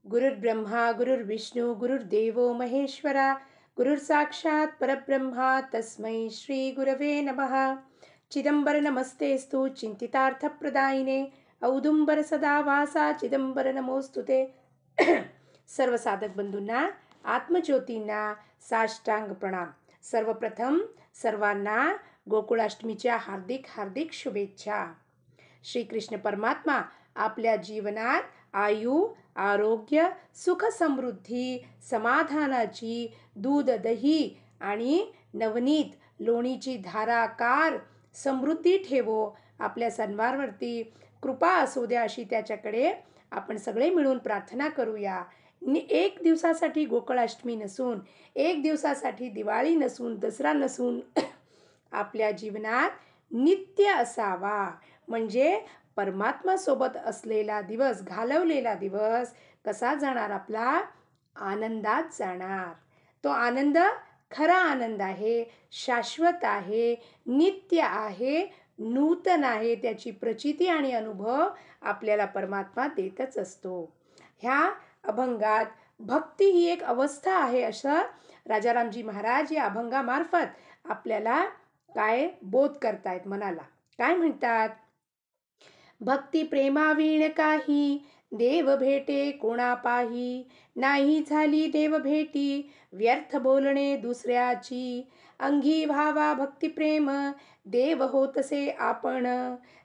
गुरुर्ब्रह्मा गुरुर्विष्णू गुरुर्देवो महेश्वरा गुरुर्साक्षात् परब्रह्मा तस्मै श्री गुरवे नमः. चिदंबर नमस्तेस्तु चिंतितार्थप्रदायिने औदुंबर सदा वासा चिदंबर नमोस्तुते. सर्व साधक बंधूंना, आत्मज्योतींना साष्टांग प्रणाम. सर्वप्रथम सर्वांना गोकुळाष्टमीच्या हार्दिक हार्दिक शुभेच्छा. श्रीकृष्ण परमात्मा आपल्या जीवनात आयु, आरोग्य, सुख, समृद्धी, समाधानाची, दूध, दही आणि नवनीत लोणीची धाराकार समृद्धी ठेवो. आपल्या सर्वांवरती कृपा असू द्या, अशी त्याच्याकडे आपण सगळे मिळून प्रार्थना करूया. एक दिवसासाठी गोकुळाष्टमी नसून, एक दिवसासाठी दिवाळी नसून, दसरा नसून आपल्या जीवनात नित्य असावा. म्हणजे परमात्मा सोबत असलेला दिवस, घालवलेला दिवस कसा जाणार? आपला आनंदात जाणार. तो आनंद खरा आनंद आहे, शाश्वत आहे, नित्य आहे, नूतन आहे. त्याची प्रचिती आणि अनुभव आपल्याला परमात्मा देतच असतो. ह्या अभंगात भक्ती ही एक अवस्था आहे, असं राजारामजी महाराज या अभंगामार्फत आपल्याला काय बोध करतायत मनाला. काय म्हणतात? भक्ती प्रेमावीण काही देव भेटे कोणा पाही, नाही झाली देव भेटी व्यर्थ बोलणे दुसऱ्याची. अंगी भावा भक्ती प्रेम देव होतसे आपण,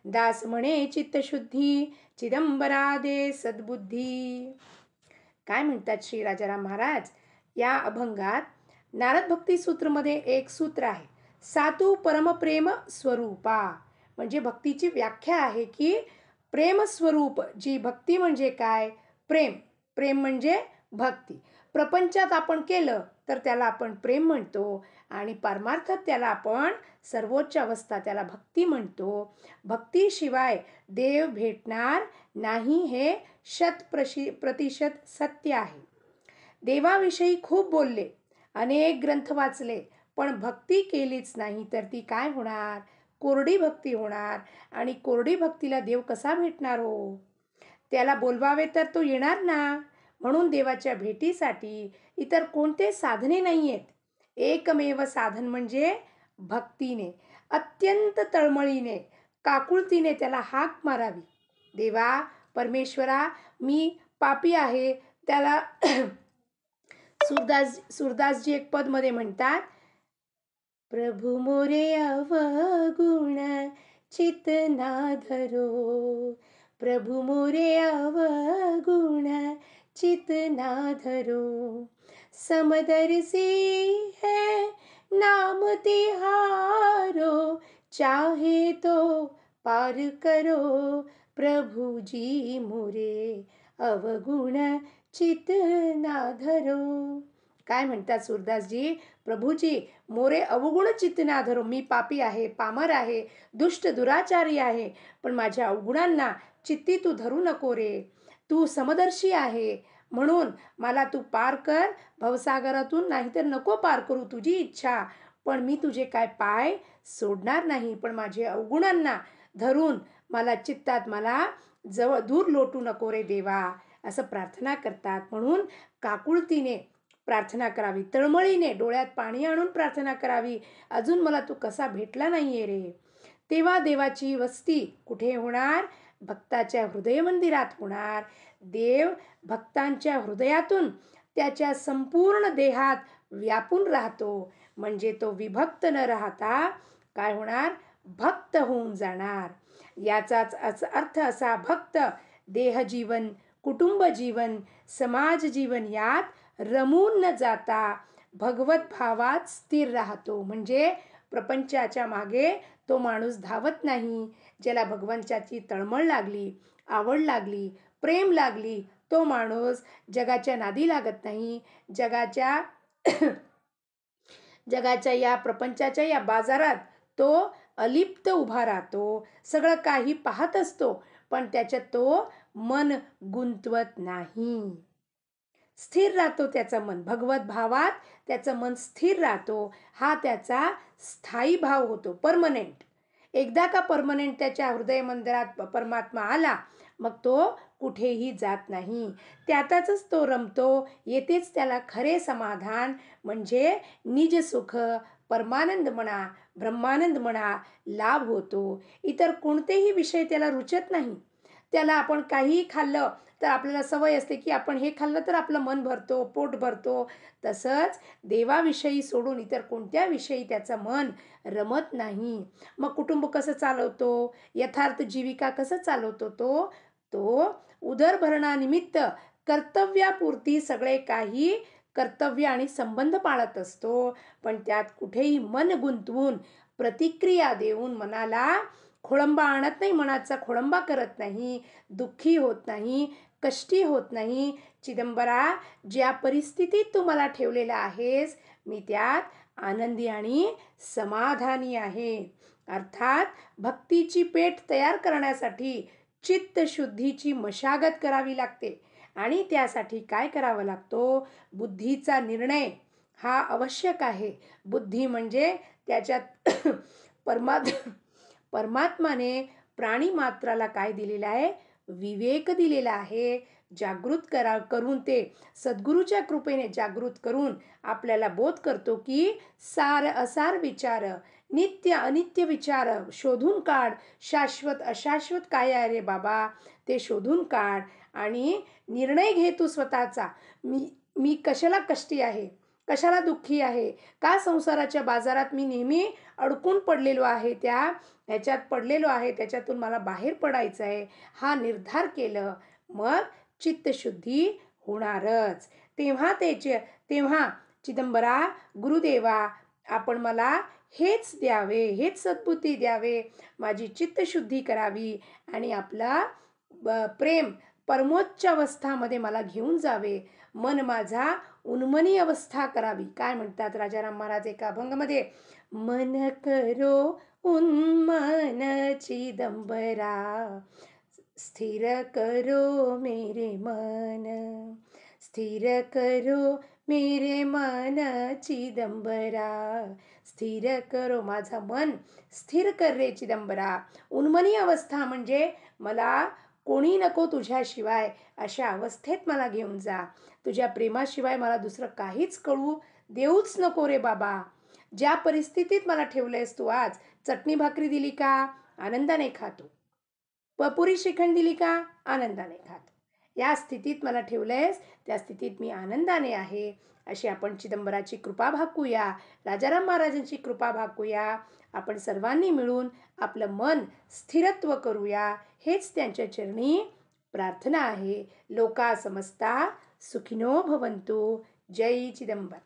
दास म्हणे चित्तशुद्धी चिदंबरा दे सद्बुद्धी. काय म्हणतात श्री राजाराम महाराज या अभंगात? नारद भक्ती सूत्रमध्ये एक सूत्र आहे, सातू परमप्रेम स्वरूपा. म्हणजे भक्तीची व्याख्या आहे की प्रेमस्वरूप जी भक्ती म्हणजे काय? प्रेम. प्रेम म्हणजे भक्ती. प्रपंचात आपण केलं तर त्याला आपण प्रेम म्हणतो आणि परमार्थात त्याला आपण सर्वोच्च अवस्था, त्याला भक्ती म्हणतो. भक्तीशिवाय देव भेटणार नाही हे प्रतिशत सत्य आहे. देवाविषयी खूप बोलले, अनेक ग्रंथ वाचले, पण भक्ती केलीच नाही तर ती काय होणार? कोरडी भक्ती होणार. आणि कोरडी भक्तीला देव कसा भेटणार हो? त्याला बोलवावे तर तो येणार ना. म्हणून देवाच्या भेटीसाठी इतर कोणते साधने नाही आहेत. एकमेव साधन म्हणजे भक्तीने, अत्यंत तळमळीने, काकुळतीने त्याला हाक मारावी. देवा, परमेश्वरा, मी पापी आहे. त्याला सूरदासजी एक पद मध्ये म्हणतात, प्रभु मोरे अवगुण चित ना धरो, प्रभु मोरे अवगुण चित ना धरो, समदर्शी है नाम तिहारो, चाहे तो पार करो, प्रभु जी मोरे अवगुण चित ना धरो. काय म्हणतात सूरदासजी? प्रभूजी मोरे अवगुण चित्त ना धरो. मी पापी आहे, पामर आहे, दुष्ट दुराचारी आहे, पण माझ्या अवगुणांना चित्ती तू धरू नको रे. तू समदर्शी आहे, म्हणून मला तू पार कर भवसागरातून, नाहीतर नको पार करू, तुझी इच्छा. पण मी तुझे काय पाय सोडणार नाही, पण माझे अवगुणांना धरून मला चित्तात मला जवळ दूर लोटू नको रे देवा, असं प्रार्थना करतात. म्हणून काकुळतीने प्रार्थना करावी, तळमळीने डोळ्यात पाणी आणून प्रार्थना करावी. अजून मला तू कसा भेटला नाहीये रे. तेव्हा देवाची वस्ती कुठे होणार? भक्ताच्या हृदय मंदिरात होणार. देव भक्तांच्या हृदयातून त्याच्या संपूर्ण देहात व्यापून राहतो. म्हणजे तो विभक्त न राहता काय होणार? भक्त होऊन जाणार. याचाच अर्थ असा, भक्त देहजीवन, कुटुंब जीवन, समाज जीवन यात रमून न जाता भगवत भावात स्थिर राहतो. म्हणजे प्रपंचाच्या मागे तो माणूस धावत नाही. ज्याला भगवंताची तळमळ लागली, आवड लागली, प्रेम लागली, तो माणूस जगाच्या नादी लागत नाही. जगाच्या या प्रपंचाच्या या बाजारात तो अलिप्त उभा राहतो. सगळं काही पाहत असतो, पण त्याच्यात तो मन गुंतवत नाही. स्थिर राहतो त्याचं मन. भगवत भावात त्याचं मन स्थिर राहतो. हा त्याचा स्थायी भाव होतो, परमनेंट. एकदा का परमनेंट त्याच्या हृदय मंदिरात परमात्मा आला, मग तो कुठेही जात नाही. त्यातच तो रमतो. येथेच त्याला खरे समाधान म्हणजे निजसुख, परमानंद म्हणा, ब्रह्मानंद म्हणा, लाभ होतो. इतर कोणतेही विषय त्याला रुचत नाही. त्याला आपण काहीही खाल्लं तर आपल्याला सवय असते, की आपण हे खाल्लं तर आपलं मन भरतो, पोट भरतो. तसंच देवाविषयी सोडून इतर कोणत्या विषयी त्याचं मन रमत नाही. मग कुटुंब कसं चालवतो? यथार्थ जीविका कसं चालवतो तो? तो उदरभरणानिमित्त कर्तव्यापुरती सगळे काही कर्तव्य आणि संबंध पाळत असतो. पण त्यात कुठेही मन गुंतवून प्रतिक्रिया देऊन मनाला खोळंबा आणत नाही, मनाचा खोळंबा करत नाही, दुःखी होत नाही, कष्टी होत नाही. चिदंबरा, ज्या परिस्थितीत तू मला ठेवलेला आहेस, मी त्यात आनंदी आणि समाधानी आहे. अर्थात भक्तीची पेठ तयार करण्यासाठी चित्तशुद्धीची मशागत करावी लागते आणि त्यासाठी काय करावं लागतो? बुद्धीचा निर्णय हा आवश्यक आहे. बुद्धी म्हणजे त्याच्यात परमात्मा परमात्माने प्राणी मात्राला काय दिलेलं आहे? विवेक दिलेला आहे. जागृत करून ते सद्गुरूच्या कृपेने जागृत करून आपल्याला बोध करतो, की सार असार विचार, नित्य अनित्य विचार शोधून काढ. शाश्वत अशाश्वत काय आहे रे बाबा, ते शोधून काढ आणि निर्णय घे तू स्वतःचा. मी मी कशाला कष्टी आहे? कशाला दुःखी आहे? का संसाराच्या बाजारात मी नेहमी अडकून पडलेलो आहे, ह्याच्यात पडलेलो आहे, त्याच्यातून मला बाहेर पडायचं आहे. हा निर्धार केलं, मग चित्तशुद्धी होणारच. तेव्हा चिदंबरा, गुरुदेवा, आपण मला हेच द्यावे, हेच सद्बुद्धी द्यावे, माझी चित्तशुद्धी करावी आणि आपला प्रेम परमोच्च अवस्थामध्ये मला घेऊन जावे. मन माझा उन्मनी अवस्था करावी. काय म्हणतात राजाराम महाराज एका अभंगामध्ये? मन करो उन्मन चिदंबरा, स्थिर करो मेरे मन, स्थिर करो मेरे मन चिदंबरा, स्थिर करो, माझं मन स्थिर कर रे चिदंबरा. उन्मनी अवस्था म्हणजे मला कोणी नको तुझ्याशिवाय, अशा अवस्थेत मला घेऊन जा. तुझ्या प्रेमाशिवाय मला दुसरं काहीच कळू देऊच नको रे बाबा. ज्या परिस्थितीत मला ठेवलंयस तू आज, चटणी भाकरी दिली का? आनंदाने खातो. पुरी श्रीखंड दिली का? आनंदाने खातो. या स्थितीत मला ठेवलंयस, त्या स्थितीत मी आनंदाने आहे. अशी आपण चिदंबराची कृपा भाकूया, राजाराम महाराजांची कृपा भाकूया. आपण सर्वांनी मिळून आपलं मन स्थिरत्व करूया, हेच त्यांच्या चरणी प्रार्थना आहे. लोका समस्ता सुखिनो भवन्तु. जय चिदंबर.